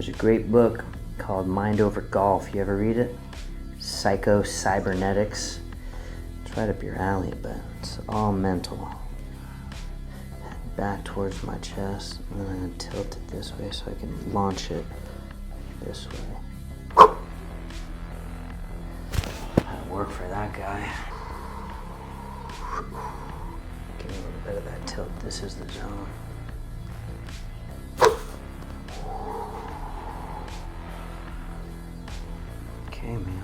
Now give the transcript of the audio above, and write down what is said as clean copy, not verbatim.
There's a great book called Mind Over Golf. You ever read it? Psycho-cybernetics. It's right up your alley, but it's all mental. Head back towards my chest, and then I'm going to tilt it this way so I can launch it this way. That'll work for that guy. Give me a little bit of that tilt. This is the zone. Okay, man.